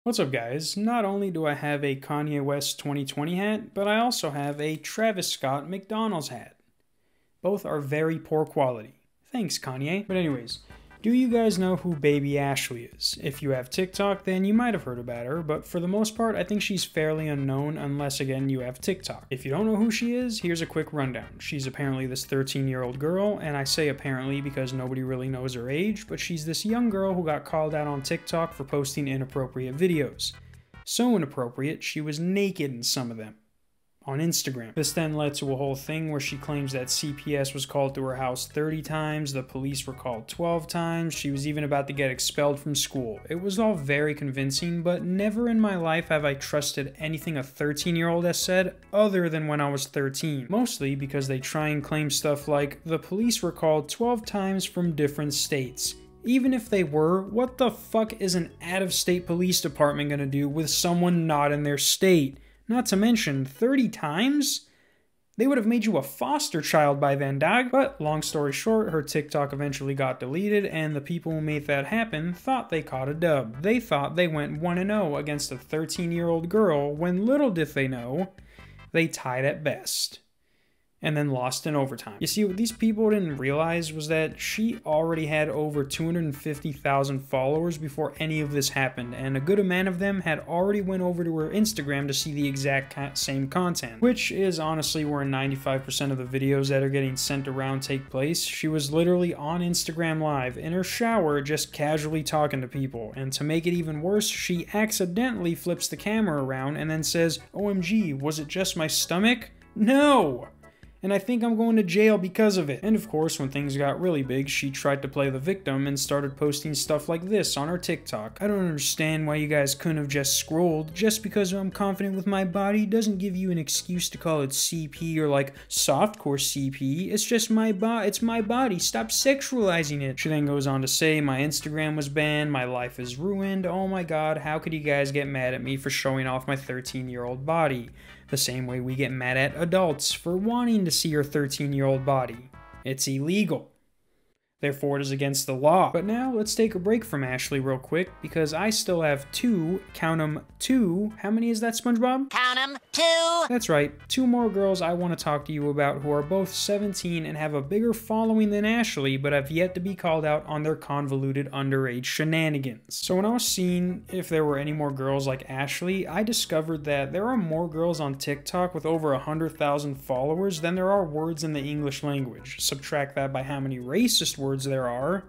What's up, guys? Not only do I have a Kanye West 2020 hat, but I also have a Travis Scott McDonald's hat. Both are very poor quality. Thanks, Kanye. But anyways, do you guys know who Baby Ashley is? If you have TikTok, then you might have heard about her, but for the most part, I think she's fairly unknown unless, again, you have TikTok. If you don't know who she is, here's a quick rundown. She's apparently this 13-year-old girl, and I say apparently because nobody really knows her age, but she's this young girl who got called out on TikTok for posting inappropriate videos. So inappropriate, she was naked in some of them. On Instagram. This then led to a whole thing where she claims that CPS was called to her house 30 times, the police were called 12 times, she was even about to get expelled from school. It was all very convincing, but never in my life have I trusted anything a 13-year-old has said other than when I was 13. Mostly because they try and claim stuff like, the police were called 12 times from different states. Even if they were, what the fuck is an out-of-state police department gonna do with someone not in their state? Not to mention, 30 times? They would have made you a foster child by then, dog. But long story short, her TikTok eventually got deleted, and the people who made that happen thought they caught a dub. They thought they went 1-0 against a 13-year-old girl, when little did they know, they tied at best. And then lost in overtime. You see, what these people didn't realize was that she already had over 250,000 followers before any of this happened, and a good amount of them had already went over to her Instagram to see the exact same content, which is honestly where 95% of the videos that are getting sent around take place. She was literally on Instagram Live in her shower just casually talking to people, and to make it even worse, she accidentally flips the camera around and then says, "OMG, was it just my stomach? No! And I think I'm going to jail because of it." And of course, when things got really big, she tried to play the victim and started posting stuff like this on her TikTok. "I don't understand why you guys couldn't have just scrolled. Just because I'm confident with my body doesn't give you an excuse to call it CP or like softcore CP. It's just it's my body. Stop sexualizing it." She then goes on to say, "My Instagram was banned, my life is ruined. Oh my god, how could you guys get mad at me for showing off my 13-year-old body? The same way we get mad at adults for wanting to see your 13-year-old body. It's illegal. Therefore, it is against the law." But now, let's take a break from Ashley real quick, because I still have count 'em, two, how many is that, SpongeBob? Count 'em, 2! That's right, 2 more girls I want to talk to you about who are both 17 and have a bigger following than Ashley, but have yet to be called out on their convoluted underage shenanigans. So when I was seeing if there were any more girls like Ashley, I discovered that there are more girls on TikTok with over 100,000 followers than there are words in the English language. Subtract that by how many racist words there are,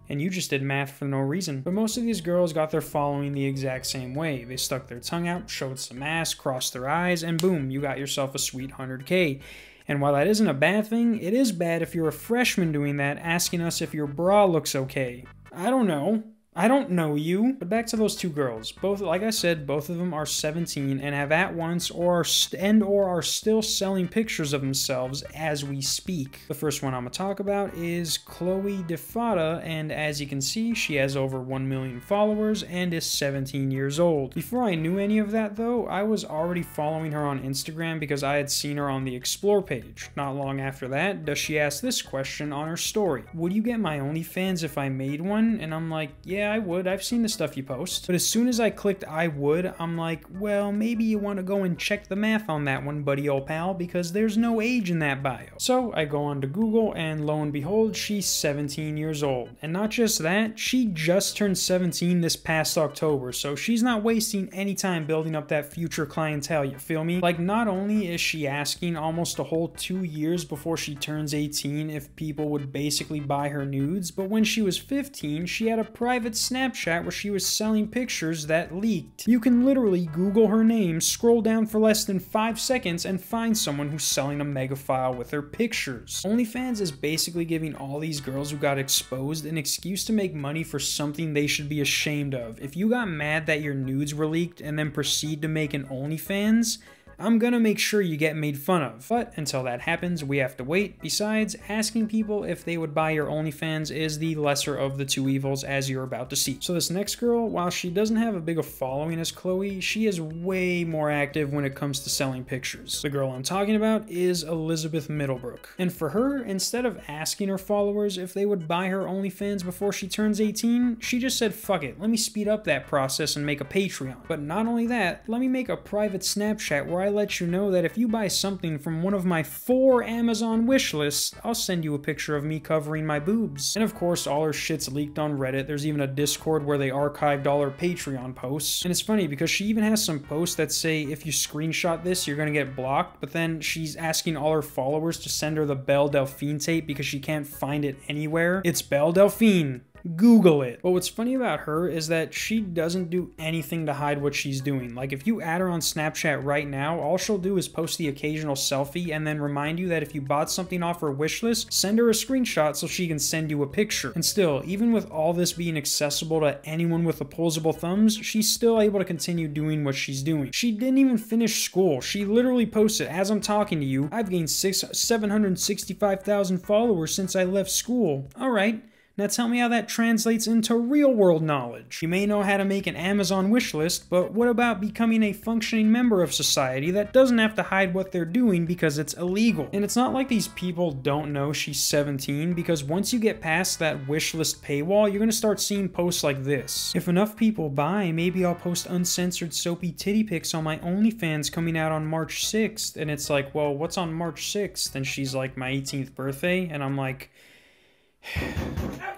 and you just did math for no reason. But most of these girls got their following the exact same way. They stuck their tongue out, showed some ass, crossed their eyes, and boom, you got yourself a sweet 100K. And while that isn't a bad thing, it is bad if you're a freshman doing that, asking us if your bra looks okay. I don't know. I don't know you. But back to those 2 girls. Both, like I said, both of them are 17 and have at once or are still selling pictures of themselves as we speak. The first one I'm gonna talk about is Chloe DeFada, and as you can see, she has over 1 million followers and is 17 years old. Before I knew any of that though, I was already following her on Instagram because I had seen her on the Explore page. Not long after that, does she ask this question on her story: "Would you get my OnlyFans if I made one?" And I'm like, yeah, I would. I've seen the stuff you post. But as soon as I clicked I would, I'm like, well, maybe you want to go and check the math on that one, buddy old pal, because there's no age in that bio. So I go on to Google, and lo and behold, she's 17 years old. And not just that, she just turned 17 this past October, so she's not wasting any time building up that future clientele, you feel me? Like, not only is she asking almost a whole 2 years before she turns 18 if people would basically buy her nudes, but when she was 15, she had a private Snapchat where she was selling pictures that leaked. You can literally Google her name, scroll down for less than 5 seconds, and find someone who's selling a mega file with her pictures. OnlyFans is basically giving all these girls who got exposed an excuse to make money for something they should be ashamed of. If you got mad that your nudes were leaked and then proceed to make an OnlyFans, I'm gonna make sure you get made fun of. But until that happens, we have to wait. Besides, asking people if they would buy your OnlyFans is the lesser of the two evils, as you're about to see. So this next girl, while she doesn't have a big a following as Chloe, she is way more active when it comes to selling pictures. The girl I'm talking about is Elizabeth Middlebrook. And for her, instead of asking her followers if they would buy her OnlyFans before she turns 18, she just said, fuck it, let me speed up that process and make a Patreon. But not only that, let me make a private Snapchat where I let you know that if you buy something from one of my 4 Amazon wish lists, I'll send you a picture of me covering my boobs. And of course, all her shit's leaked on Reddit. There's even a Discord where they archived all her Patreon posts. And it's funny because she even has some posts that say if you screenshot this, you're gonna get blocked, but then she's asking all her followers to send her the Belle Delphine tape because she can't find it anywhere. It's Belle Delphine. Google it. But what's funny about her is that she doesn't do anything to hide what she's doing. Like if you add her on Snapchat right now, all she'll do is post the occasional selfie and then remind you that if you bought something off her wish list, send her a screenshot so she can send you a picture. And still, even with all this being accessible to anyone with opposable thumbs, she's still able to continue doing what she's doing. She didn't even finish school. She literally posted, as I'm talking to you, I've gained 765,000 followers since I left school. Alright. Now tell me how that translates into real-world knowledge. You may know how to make an Amazon wish list, but what about becoming a functioning member of society that doesn't have to hide what they're doing because it's illegal? And it's not like these people don't know she's 17, because once you get past that wish list paywall, you're gonna start seeing posts like this. If enough people buy, maybe I'll post uncensored soapy titty pics on my OnlyFans coming out on March 6th. And it's like, well, what's on March 6th? And she's like, my 18th birthday. And I'm like,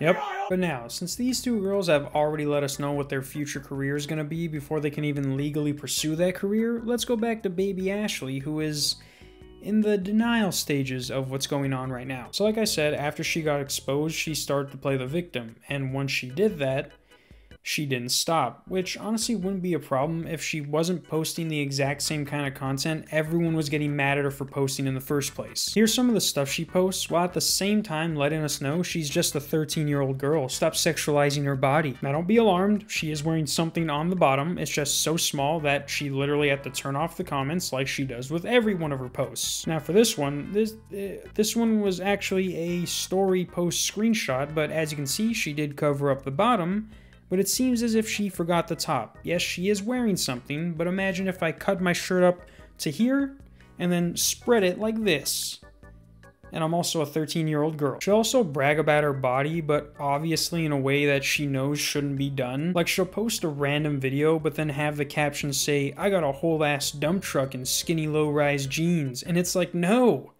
yep. But now, since these two girls have already let us know what their future career is going to be before they can even legally pursue that career, let's go back to baby Ashley, who is in the denial stages of what's going on right now. So like I said, after she got exposed, she started to play the victim. And once she did that, she didn't stop, which honestly wouldn't be a problem if she wasn't posting the exact same kind of content everyone was getting mad at her for posting in the first place. Here's some of the stuff she posts, while at the same time letting us know she's just a 13-year-old girl. Stop sexualizing her body. Now don't be alarmed, she is wearing something on the bottom. It's just so small that she literally had to turn off the comments like she does with every one of her posts. Now for this one, this one was actually a story post screenshot, but as you can see, she did cover up the bottom. But it seems as if she forgot the top. Yes, she is wearing something, but imagine if I cut my shirt up to here and then spread it like this. And I'm also a 13-year-old girl. She'll also brag about her body, but obviously in a way that she knows shouldn't be done. Like she'll post a random video, but then have the caption say, I got a whole ass dump truck and skinny low-rise jeans. And it's like, no.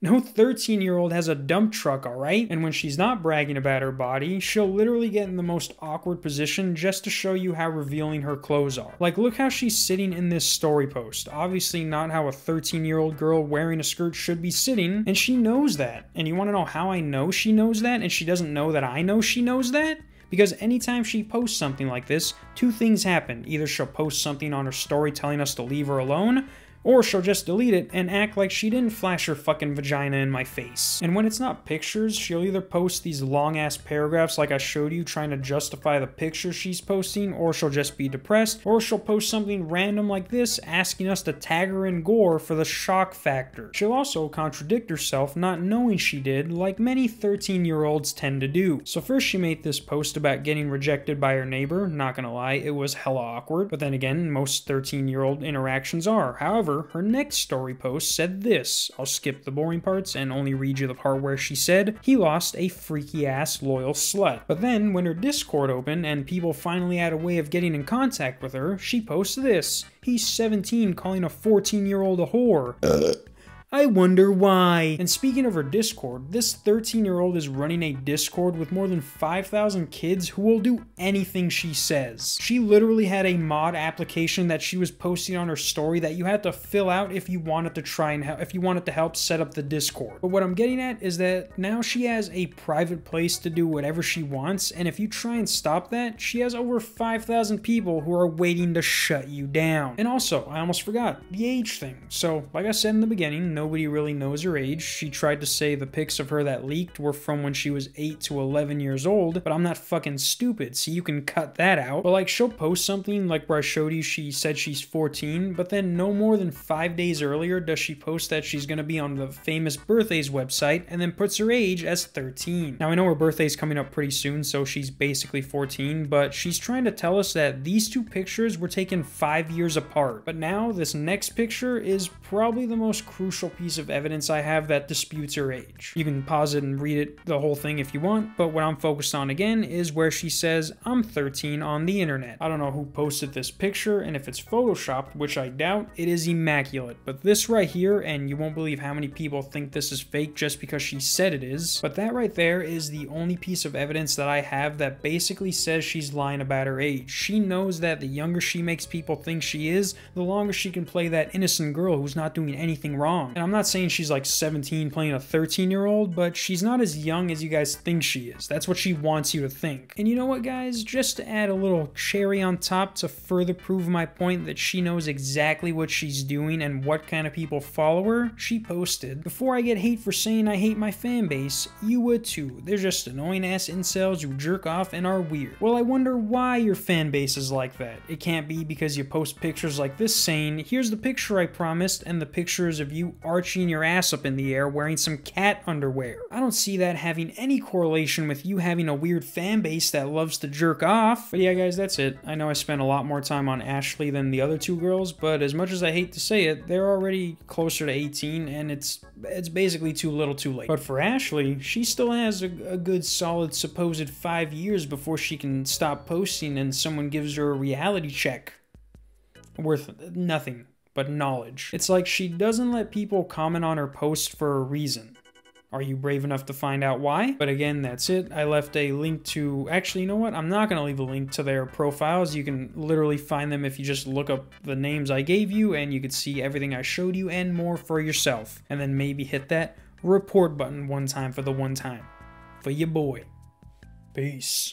No 13-year-old has a dump truck, alright? And when she's not bragging about her body, she'll literally get in the most awkward position just to show you how revealing her clothes are. Like, look how she's sitting in this story post. Obviously not how a 13-year-old girl wearing a skirt should be sitting, and she knows that. And you want to know how I know she knows that, and she doesn't know that I know she knows that? Because anytime she posts something like this, two things happen. Either she'll post something on her story telling us to leave her alone, or she'll just delete it and act like she didn't flash her fucking vagina in my face. And when it's not pictures, she'll either post these long-ass paragraphs like I showed you trying to justify the pictures she's posting, or she'll just be depressed, or she'll post something random like this asking us to tag her in gore for the shock factor. She'll also contradict herself not knowing she did, like many 13-year-olds tend to do. So first she made this post about getting rejected by her neighbor. Not gonna lie, it was hella awkward, but then again, most 13-year-old interactions are. However, her next story post said this. I'll skip the boring parts and only read you the part where she said, he lost a freaky ass loyal slut. But then when her Discord opened and people finally had a way of getting in contact with her, she posts this. He's 17 calling a 14-year-old a whore. I wonder why. And speaking of her Discord, this 13-year-old is running a Discord with more than 5,000 kids who will do anything she says. She literally had a mod application that she was posting on her story that you had to fill out if you wanted to try and if you wanted to help set up the Discord. But what I'm getting at is that now she has a private place to do whatever she wants, and if you try and stop that, she has over 5,000 people who are waiting to shut you down. And also, I almost forgot, the age thing. So, like I said in the beginning, no nobody really knows her age. She tried to say the pics of her that leaked were from when she was 8 to 11 years old, but I'm not fucking stupid, so you can cut that out. But like, she'll post something like where I showed you she said she's 14, but then no more than 5 days earlier does she post that she's gonna be on the famous birthdays website and then puts her age as 13. Now I know her birthday's coming up pretty soon, so she's basically 14, but she's trying to tell us that these two pictures were taken 5 years apart. But now this next picture is probably the most crucial piece of evidence I have that disputes her age. You can pause it and read it, the whole thing, if you want, but what I'm focused on again is where she says I'm 13 on the internet. I don't know who posted this picture, and if it's photoshopped, which I doubt, it is immaculate. But this right here, and you won't believe how many people think this is fake just because she said it is, but that right there is the only piece of evidence that I have that basically says she's lying about her age. She knows that the younger she makes people think she is, the longer she can play that innocent girl who's not doing anything wrong. And I'm not saying she's like 17 playing a 13-year-old, but she's not as young as you guys think she is. That's what she wants you to think. And you know what, guys? Just to add a little cherry on top to further prove my point that she knows exactly what she's doing and what kind of people follow her, she posted, "Before I get hate for saying I hate my fan base, you would too. They're just annoying ass incels who jerk off and are weird. Well, I wonder why your fan base is like that. It can't be because you post pictures like this saying, here's the picture I promised, and the pictures of you arching your ass up in the air wearing some cat underwear. I don't see that having any correlation with you having a weird fan base that loves to jerk off." But yeah, guys, that's it. I know I spent a lot more time on Ashlee than the other two girls, but as much as I hate to say it, they're already closer to 18, and it's basically too little too late. But for Ashlee, she still has a good solid supposed 5 years before she can stop posting and someone gives her a reality check worth nothing but knowledge. It's like she doesn't let people comment on her posts for a reason. Are you brave enough to find out why? But again, that's it. I left a link to, actually, you know what? I'm not going to leave a link to their profiles. You can literally find them if you just look up the names I gave you, and you can see everything I showed you and more for yourself. And then maybe hit that report button one time for the one time. For your boy. Peace.